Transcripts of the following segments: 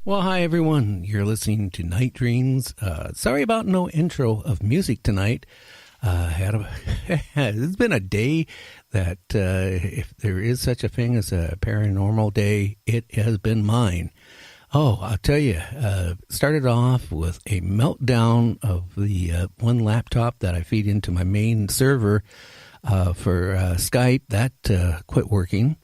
Well, hi everyone. You're listening to Night Dreams. Sorry about no intro of music tonight. It's been a day that, if there is such a thing as a paranormal day, it has been mine. Oh, I'll tell you, started off with a meltdown of the one laptop that I feed into my main server for Skype. That quit working.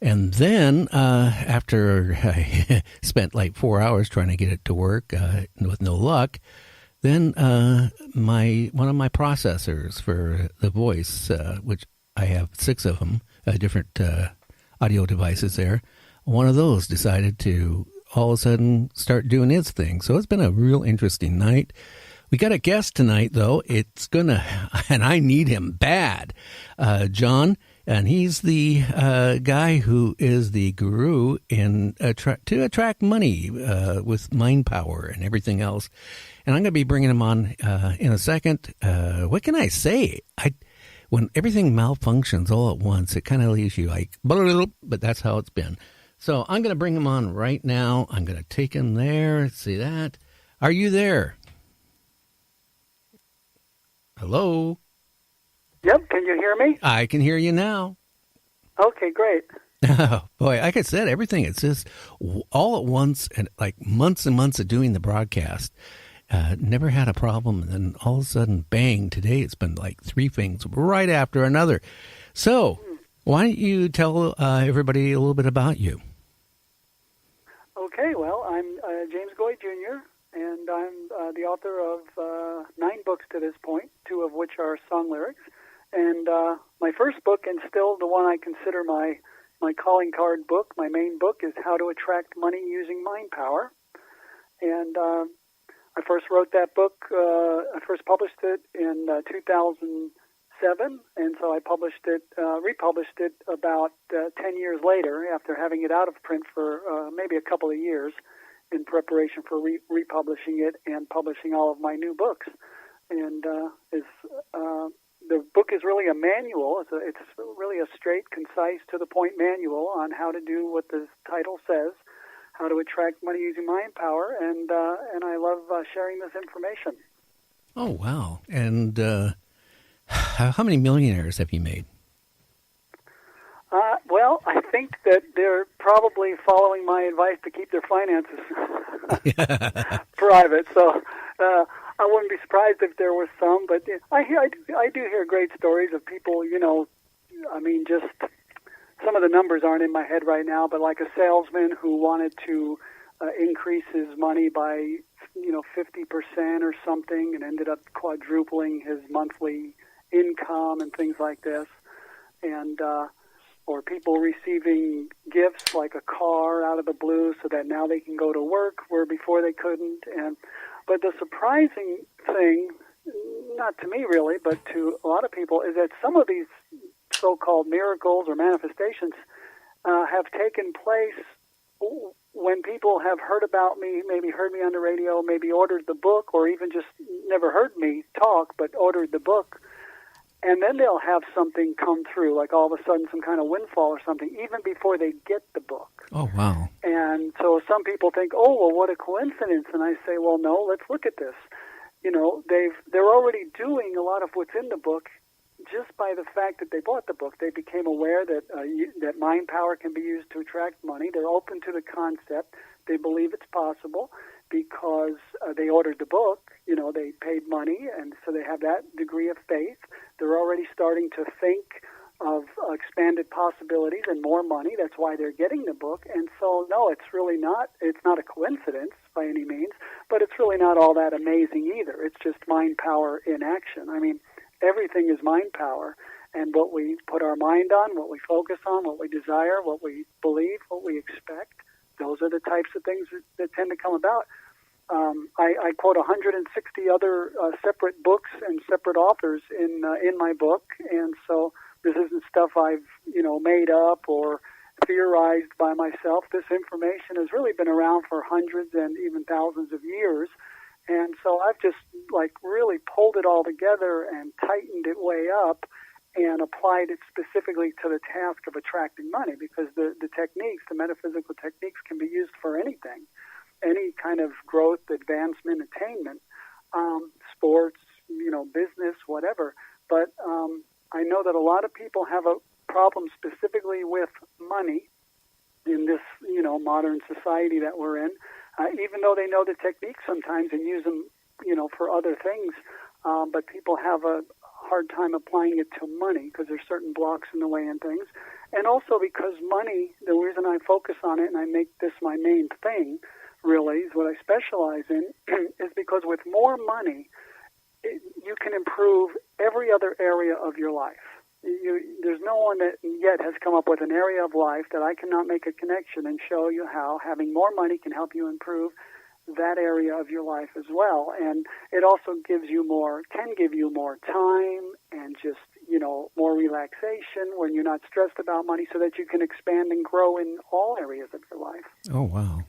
And then after I spent like 4 hours trying to get it to work with no luck, then one of my processors for the voice, which I have 6 of them, different audio devices there, one of those decided to all of a sudden start doing its thing. So it's been a real interesting night. We got a guest tonight, though. And I need him bad, John. And he's the guy who is the guru to attract money with mind power and everything else. And I'm going to be bringing him on in a second. What can I say? When everything malfunctions all at once, it kind of leaves you like, but that's how it's been. So I'm going to bring him on right now. I'm going to take him there. See that? Are you there? Hello? Yep, can you hear me? I can hear you now. Okay, great. Oh, boy, like I said, everything, it's just all at once and like months and months of doing the broadcast. Never had a problem. And then all of a sudden, bang, today it's been like 3 things right after another. So why don't you tell everybody a little bit about you? Okay, well, I'm James Goy Jr., and I'm the author of 9 books to this point, 2 of which are song lyrics. And my first book, and still the one I consider my calling card book, my main book, is How to Attract Money Using Mind Power. And I first wrote that book, I first published it in 2007, and so I republished it about 10 years later after having it out of print for maybe a couple of years in preparation for republishing it and publishing all of my new books. And the book is really a manual. It's really a straight, concise, to-the-point manual on how to do what the title says, how to attract money using mind power, and I love sharing this information. Oh, wow. And how many millionaires have you made? Well, I think that they're probably following my advice to keep their finances private, so I wouldn't be surprised if there were some, but I do hear great stories of people, just some of the numbers aren't in my head right now, but like a salesman who wanted to increase his money by, 50% or something and ended up quadrupling his monthly income and things like this. And, or people receiving gifts like a car out of the blue so that now they can go to work where before they couldn't. But the surprising thing, not to me really, but to a lot of people, is that some of these so-called miracles or manifestations have taken place when people have heard about me, maybe heard me on the radio, maybe ordered the book, or even just never heard me talk, but ordered the book. And then they'll have something come through, like all of a sudden some kind of windfall or something, even before they get the book. Oh, wow. And so some people think, oh, well, what a coincidence. And I say, well, no, let's look at this. They're already doing a lot of what's in the book just by the fact that they bought the book. They became aware that that mind power can be used to attract money. They're open to the concept. They believe it's possible because they ordered the book. They paid money, and so they have that degree of faith. They're already starting to think of expanded possibilities and more money. That's why they're getting the book. And so, no, it's not a coincidence by any means, but it's really not all that amazing either. It's just mind power in action. I mean, everything is mind power, and what we put our mind on, what we focus on, what we desire, what we believe, what we expect, those are the types of things that tend to come about. I quote 160 other separate books and separate authors in my book, and so this isn't stuff I've made up or theorized by myself. This information has really been around for hundreds and even thousands of years, and so I've just really pulled it all together and tightened it way up and applied it specifically to the task of attracting money, because the techniques, the metaphysical techniques, can be used for anything. any kind of growth, advancement, attainment, sports, business, whatever. But I know that a lot of people have a problem specifically with money in this, modern society that we're in, even though they know the techniques sometimes and use them, for other things. But people have a hard time applying it to money because there's certain blocks in the way and things. And also because money, the reason I focus on it and I make this my main thing, really, is what I specialize in, is because with more money, you can improve every other area of your life. There's no one that yet has come up with an area of life that I cannot make a connection and show you how having more money can help you improve that area of your life as well. And it also can give you more time and just, more relaxation when you're not stressed about money so that you can expand and grow in all areas of your life. Oh, wow.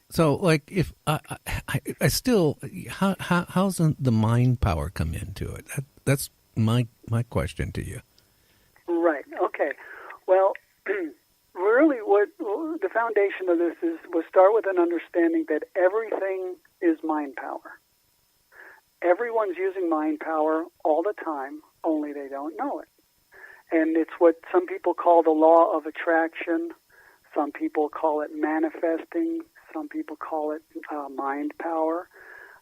So, like, if I still, how's the mind power come into it? That's my question to you. Right. Okay. Well, really, what the foundation of this is, we'll start with an understanding that everything is mind power. Everyone's using mind power all the time, only they don't know it. And it's what some people call the law of attraction. Some people call it manifesting. Some people call it mind power.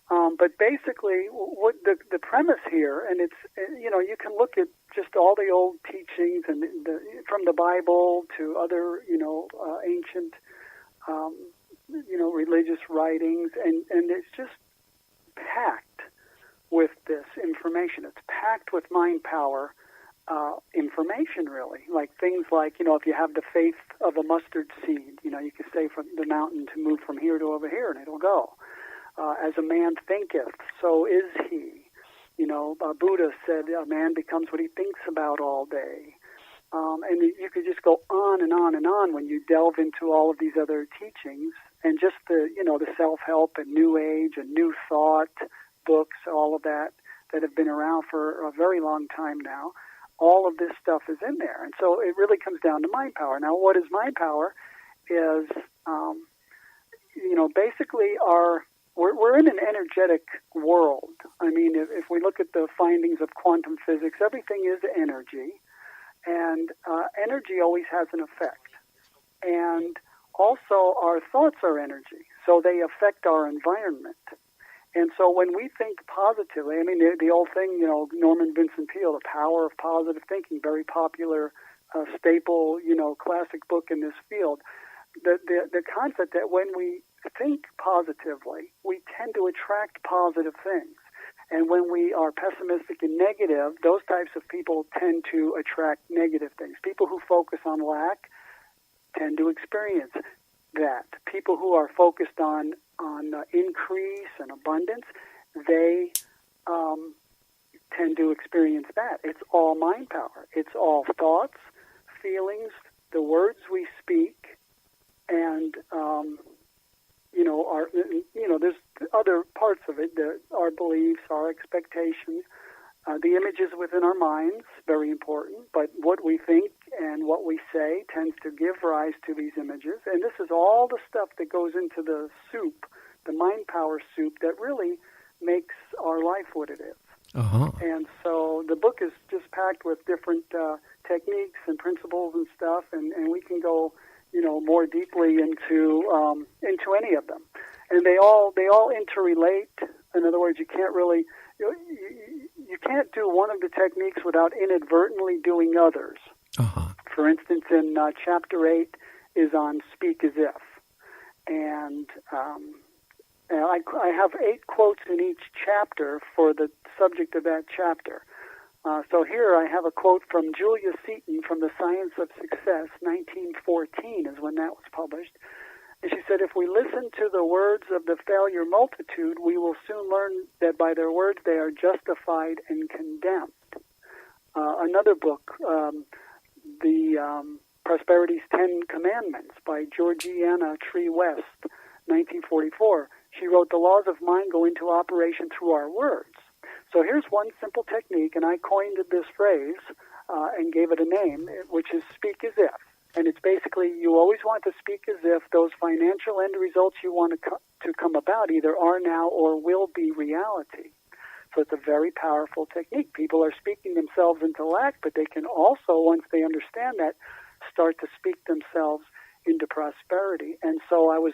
But basically, what the premise here, and it's, you can look at just all the old teachings and from the Bible to other, ancient, religious writings, and it's just packed with this information. It's packed with mind power information, really. Like things like, if you have the faith of a mustard seed, you can say from the mountain to move from here to over here, and it'll go. As a man thinketh, so is he. Buddha said a man becomes what he thinks about all day. And you could just go on and on and on when you delve into all of these other teachings, and just the self-help and New Age and New Thought books, all of that have been around for a very long time now. All of this stuff is in there. And so it really comes down to mind power. Now, what is mind power is, basically we're in an energetic world. I mean, if we look at the findings of quantum physics, everything is energy. And energy always has an effect. And also our thoughts are energy, so they affect our environment. And so when we think positively, I mean, the old thing, Norman Vincent Peale, The Power of Positive Thinking, very popular staple, classic book in this field. The concept that when we think positively, we tend to attract positive things. And when we are pessimistic and negative, those types of people tend to attract negative things. People who focus on lack tend to experience that. People who are focused on increase and abundance, they tend to experience that. It's all mind power. It's all thoughts, feelings, the words we speak, and there's other parts of it, our beliefs, our expectations, the images within our minds, very important, but what we think and what we say tends to give rise to these images, and this is all the stuff that goes into the soup, the mind power soup, that really makes our life what it is. Uh-huh. And so the book is just packed with different techniques and principles and stuff, and we can go more deeply into any of them, and they all interrelate. In other words, you can't really you can't do one of the techniques without inadvertently doing others. Uh-huh. For instance, in chapter 8 is on speak as if, and I have 8 quotes in each chapter for the subject of that chapter. So here I have a quote from Julia Seaton from The Science of Success, 1914 is when that was published. And she said, if we listen to the words of the failure multitude, we will soon learn that by their words they are justified and condemned. Another book, the Prosperity's 10 Commandments by Georgiana Tree West, 1944. She wrote, the laws of mind go into operation through our words. So here's one simple technique, and I coined this phrase and gave it a name, which is speak as if. And it's basically you always want to speak as if those financial end results you want to come about either are now or will be reality. So it's a very powerful technique. People are speaking themselves into lack, but they can also, once they understand that, start to speak themselves into prosperity. And so I was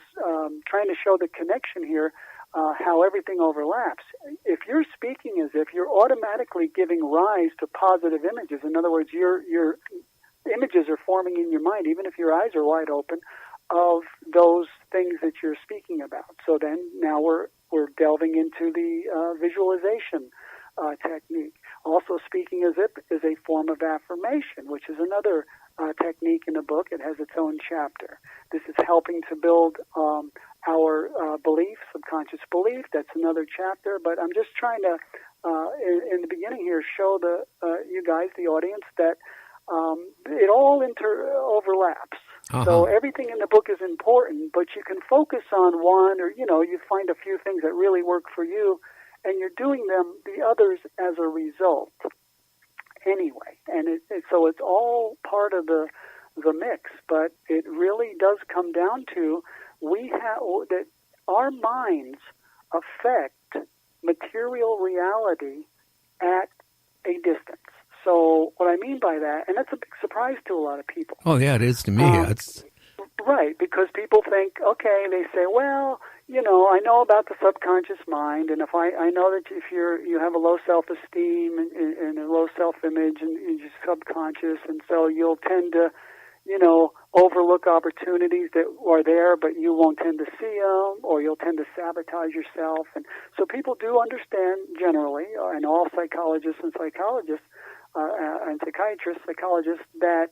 trying to show the connection here, how everything overlaps. If you're speaking as if, you're automatically giving rise to positive images. In other words, your images are forming in your mind, even if your eyes are wide open, of those things that you're speaking about. So then now we're delving into the visualization technique. Also, speaking as if is a form of affirmation, which is another technique in the book. It has its own chapter. This is helping to build our belief, subconscious belief. That's another chapter. But I'm just trying to, in the beginning here, show you guys, the audience, that it all overlaps. So everything in the book is important, but you can focus on one, or you find a few things that really work for you, and you're doing the others as a result anyway. And so it's all part of the mix, but it really does come down to that our minds affect material reality at a distance. So what I mean by that, and that's a big surprise to a lot of people. Oh, yeah, it is to me. Right, because people think, okay, they say, well, I know about the subconscious mind, and if I know that if you have a low self-esteem and a low self-image and you're subconscious, and so you'll tend to, overlook opportunities that are there, but you won't tend to see them, or you'll tend to sabotage yourself. And so people do understand generally, and all psychologists and psychiatrists, that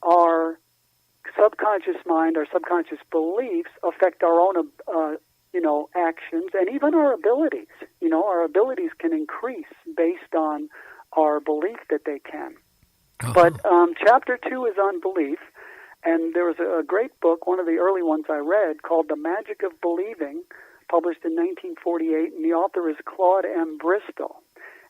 our subconscious mind, our subconscious beliefs affect our own, actions and even our abilities. Our abilities can increase based on our belief that they can. But chapter 2 is on belief, and there was a great book, one of the early ones I read, called The Magic of Believing, published in 1948, and the author is Claude M. Bristol.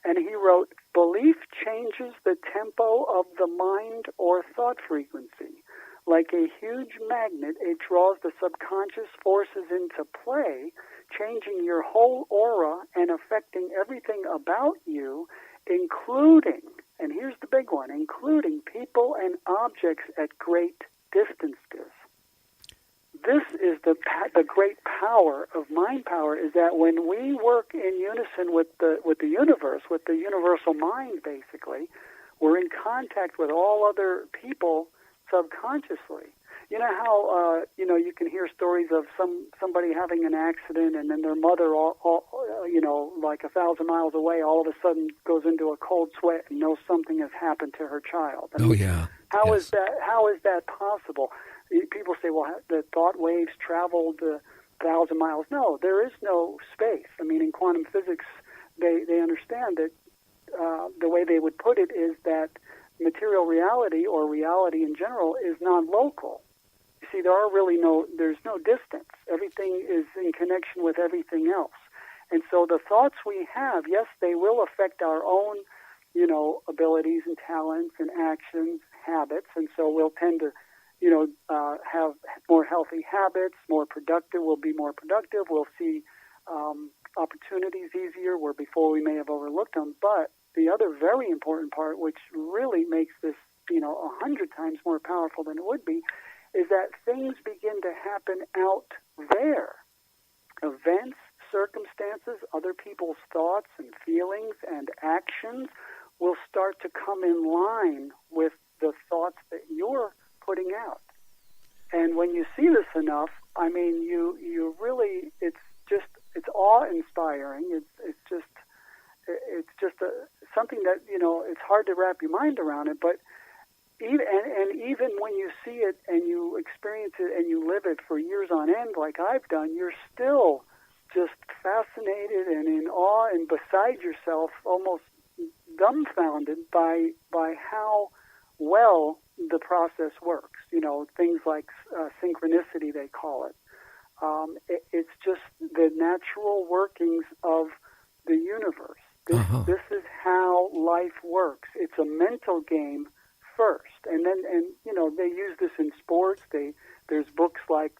And he wrote, "Belief changes the tempo of the mind or thought frequency. Like a huge magnet, it draws the subconscious forces into play, changing your whole aura and affecting everything about you, including," and here's the big one, "including people and objects at great distances." This is the great power of mind power, is that when we work in unison with the universe, with the universal mind, basically, we're in contact with all other people subconsciously. You know how you can hear stories of somebody having an accident, and then their mother, like 1,000 miles away, all of a sudden goes into a cold sweat and knows something has happened to her child. Oh yeah. How is that possible? People say, well, the thought waves traveled 1,000 miles. No, there is no space. I mean, in quantum physics, they understand that the way they would put it is that material reality, or reality in general, is non-local. You see, there's no distance. Everything is in connection with everything else. And so the thoughts we have, yes, they will affect our own, abilities and talents and actions, habits, and so we'll tend to have more healthy habits, more productive. We'll be more productive. We'll see opportunities easier where before we may have overlooked them. But the other very important part, which really makes this, 100 times more powerful than it would be, is that things begin to happen out there. Events, circumstances, other people's thoughts and feelings and actions will start to come in line with the thoughts that you're putting out. And when you see this enough, I mean, you really, it's awe-inspiring. It's just something that, it's hard to wrap your mind around it, but even when you see it and you experience it and you live it for years on end, like I've done, you're still just fascinated and in awe and beside yourself, almost dumbfounded by how well the process works. Things like synchronicity, they call it. It's just the natural workings of the universe. This is how life works. It's a mental game first, and then they use this in sports. There's books like